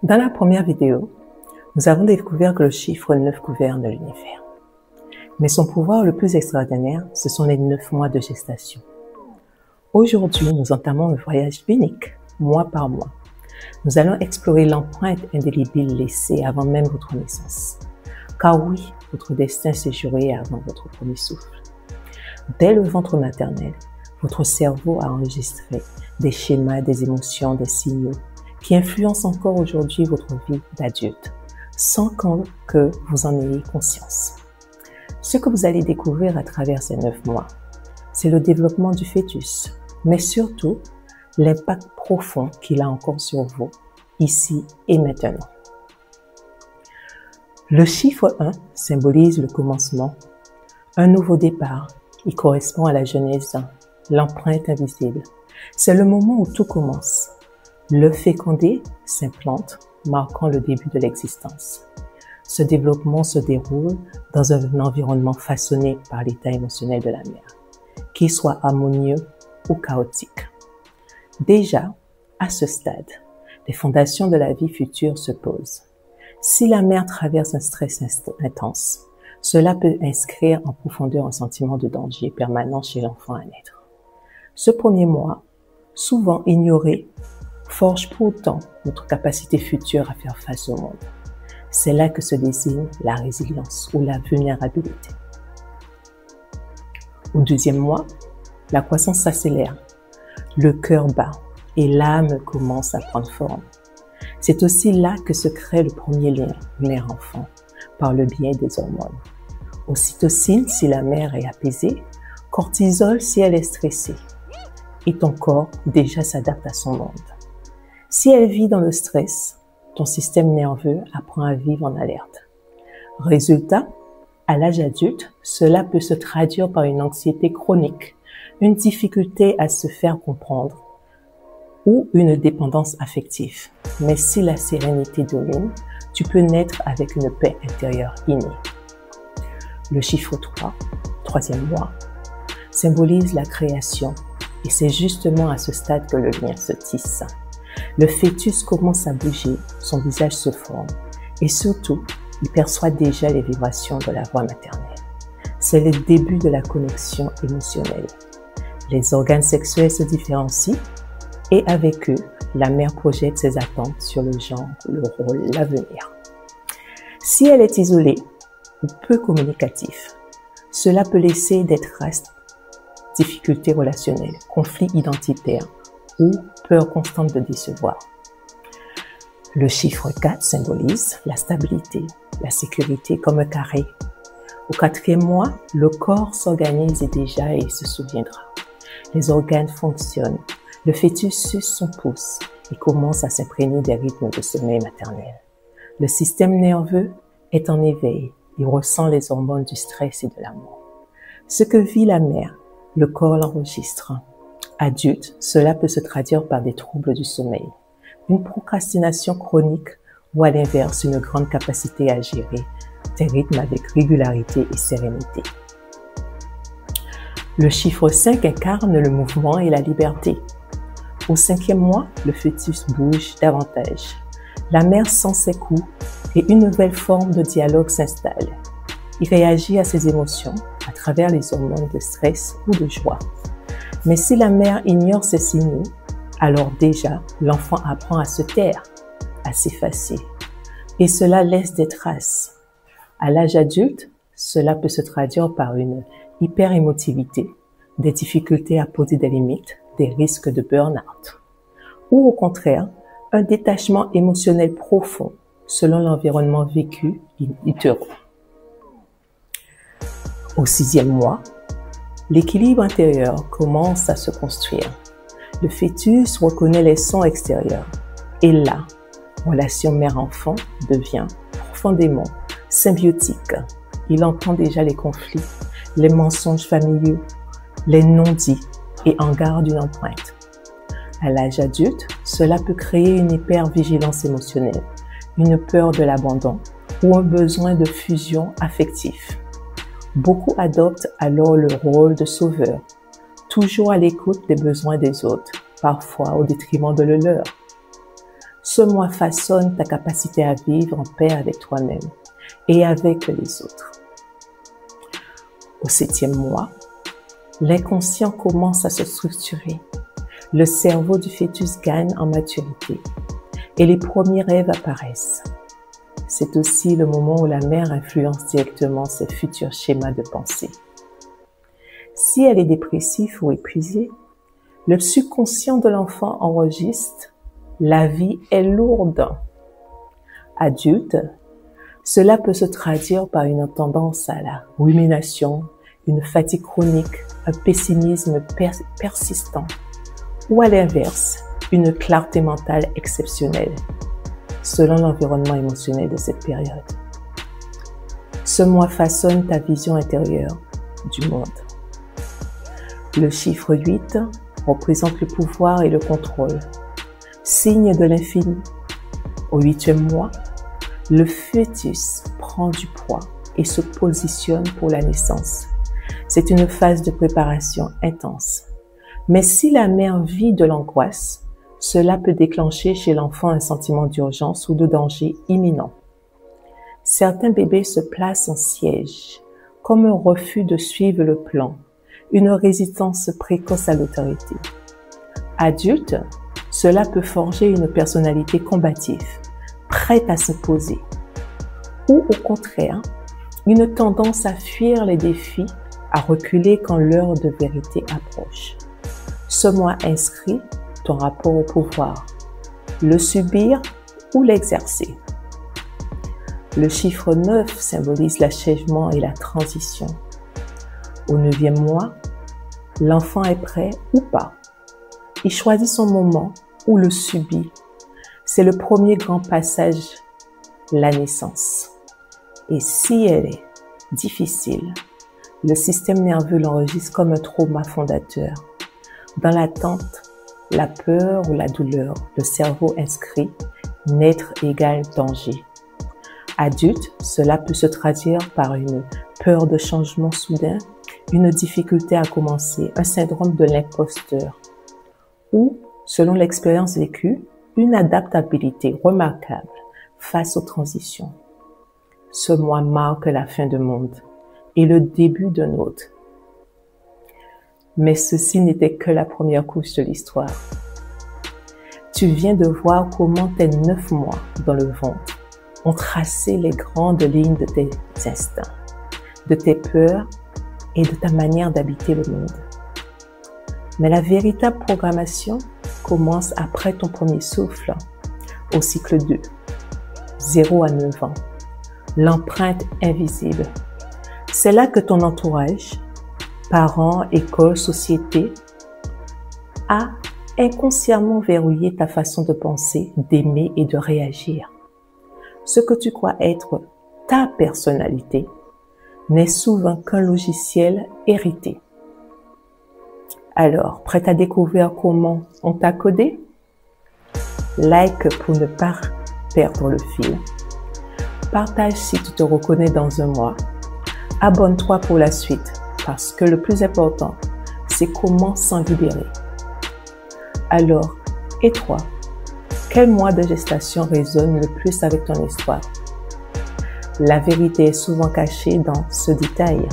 Dans la première vidéo, nous avons découvert que le chiffre 9 gouverne l'univers. Mais son pouvoir le plus extraordinaire, ce sont les 9 mois de gestation. Aujourd'hui, nous entamons un voyage unique, mois par mois. Nous allons explorer l'empreinte indélébile laissée avant même votre naissance. Car oui, votre destin s'est juré avant votre premier souffle. Dès le ventre maternel, votre cerveau a enregistré des schémas, des émotions, des signaux qui influencent encore aujourd'hui votre vie d'adulte, sans que vous en ayez conscience. Ce que vous allez découvrir à travers ces 9 mois, c'est le développement du fœtus, mais surtout l'impact profond qu'il a encore sur vous, ici et maintenant. Le chiffre 1 symbolise le commencement, un nouveau départ. Il correspond à la genèse, l'empreinte invisible. C'est le moment où tout commence. Le fécondé s'implante, marquant le début de l'existence. Ce développement se déroule dans un environnement façonné par l'état émotionnel de la mère, qu'il soit harmonieux ou chaotique. Déjà, à ce stade, les fondations de la vie future se posent. Si la mère traverse un stress intense, cela peut inscrire en profondeur un sentiment de danger permanent chez l'enfant à naître. Ce premier mois, souvent ignoré, forge pourtant notre capacité future à faire face au monde. C'est là que se désigne la résilience ou la vulnérabilité. Au deuxième mois, la croissance s'accélère, le cœur bat et l'âme commence à prendre forme. C'est aussi là que se crée le premier lien mère-enfant par le biais des hormones. Ocytocine si la mère est apaisée, cortisol si elle est stressée. Et ton corps déjà s'adapte à son monde. Si elle vit dans le stress, ton système nerveux apprend à vivre en alerte. Résultat, à l'âge adulte, cela peut se traduire par une anxiété chronique, une difficulté à se faire comprendre ou une dépendance affective. Mais si la sérénité domine, tu peux naître avec une paix intérieure innée. Le chiffre 3, troisième mois, symbolise la création et c'est justement à ce stade que le lien se tisse. Le fœtus commence à bouger, son visage se forme et surtout, il perçoit déjà les vibrations de la voix maternelle. C'est le début de la connexion émotionnelle. Les organes sexuels se différencient et avec eux, la mère projette ses attentes sur le genre, le rôle, l'avenir. Si elle est isolée ou peu communicative, cela peut laisser des traces, difficultés relationnelles, conflits identitaires ou peur constante de décevoir. Le chiffre 4 symbolise la stabilité, la sécurité comme un carré. Au quatrième mois, le corps s'organise déjà et se souviendra. Les organes fonctionnent, le fœtus suce son pouce et commence à s'imprégner des rythmes de sommeil maternel. Le système nerveux est en éveil, il ressent les hormones du stress et de l'amour. Ce que vit la mère, le corps l'enregistre. Adulte, cela peut se traduire par des troubles du sommeil, une procrastination chronique ou à l'inverse une grande capacité à gérer des rythmes avec régularité et sérénité. Le chiffre 5 incarne le mouvement et la liberté. Au cinquième mois, le fœtus bouge davantage. La mère sent ses coups et une nouvelle forme de dialogue s'installe. Il réagit à ses émotions à travers les hormones de stress ou de joie. Mais si la mère ignore ces signaux, alors déjà, l'enfant apprend à se taire, à s'effacer. Et cela laisse des traces. À l'âge adulte, cela peut se traduire par une hyperémotivité, des difficultés à poser des limites, des risques de burn-out. Ou au contraire, un détachement émotionnel profond selon l'environnement vécu in utero. Au sixième mois, l'équilibre intérieur commence à se construire. Le fœtus reconnaît les sons extérieurs. Et là, relation mère-enfant devient profondément symbiotique. Il entend déjà les conflits, les mensonges familiaux, les non-dits et en garde une empreinte. À l'âge adulte, cela peut créer une hypervigilance émotionnelle, une peur de l'abandon ou un besoin de fusion affective. Beaucoup adoptent alors le rôle de sauveur, toujours à l'écoute des besoins des autres, parfois au détriment de le leur. Ce mois façonne ta capacité à vivre en paix avec toi-même et avec les autres. Au 7e mois, l'inconscient commence à se structurer. Le cerveau du fœtus gagne en maturité et les premiers rêves apparaissent. C'est aussi le moment où la mère influence directement ses futurs schémas de pensée. Si elle est dépressive ou épuisée, le subconscient de l'enfant enregistre « la vie est lourde ». Adulte, cela peut se traduire par une tendance à la rumination, une fatigue chronique, un pessimisme persistant ou à l'inverse, une clarté mentale exceptionnelle, selon l'environnement émotionnel de cette période. Ce mois façonne ta vision intérieure du monde. Le chiffre 8 représente le pouvoir et le contrôle, signe de l'infini. Au 8e mois, le fœtus prend du poids et se positionne pour la naissance. C'est une phase de préparation intense. Mais si la mère vit de l'angoisse, cela peut déclencher chez l'enfant un sentiment d'urgence ou de danger imminent. Certains bébés se placent en siège, comme un refus de suivre le plan, une résistance précoce à l'autorité. Adulte, cela peut forger une personnalité combative, prête à s'imposer, ou au contraire, une tendance à fuir les défis, à reculer quand l'heure de vérité approche. Ce mois inscrit ton rapport au pouvoir, le subir ou l'exercer. Le chiffre 9 symbolise l'achèvement et la transition. Au 9e mois, l'enfant est prêt ou pas. Il choisit son moment ou le subit. C'est le premier grand passage, la naissance. Et si elle est difficile, le système nerveux l'enregistre comme un trauma fondateur. Dans l'attente, la peur ou la douleur, le cerveau inscrit « naître égale danger ». Adulte, cela peut se traduire par une peur de changement soudain, une difficulté à commencer, un syndrome de l'imposteur ou, selon l'expérience vécue, une adaptabilité remarquable face aux transitions. Ce mois marque la fin du monde et le début d'un autre. Mais ceci n'était que la première couche de l'histoire. Tu viens de voir comment tes 9 mois dans le ventre ont tracé les grandes lignes de tes instincts, de tes peurs et de ta manière d'habiter le monde. Mais la véritable programmation commence après ton premier souffle, au cycle 2, 0 à 9 ans, l'empreinte invisible. C'est là que ton entourage, parents, école, société, a inconsciemment verrouillé ta façon de penser, d'aimer et de réagir. Ce que tu crois être ta personnalité n'est souvent qu'un logiciel hérité. Alors, prête à découvrir comment on t'a codé? Like pour ne pas perdre le fil. Partage si tu te reconnais dans un mois. Abonne-toi pour la suite parce que le plus important, c'est comment s'en libérer. Alors, et toi, quel mois de gestation résonne le plus avec ton histoire? La vérité est souvent cachée dans ce détail.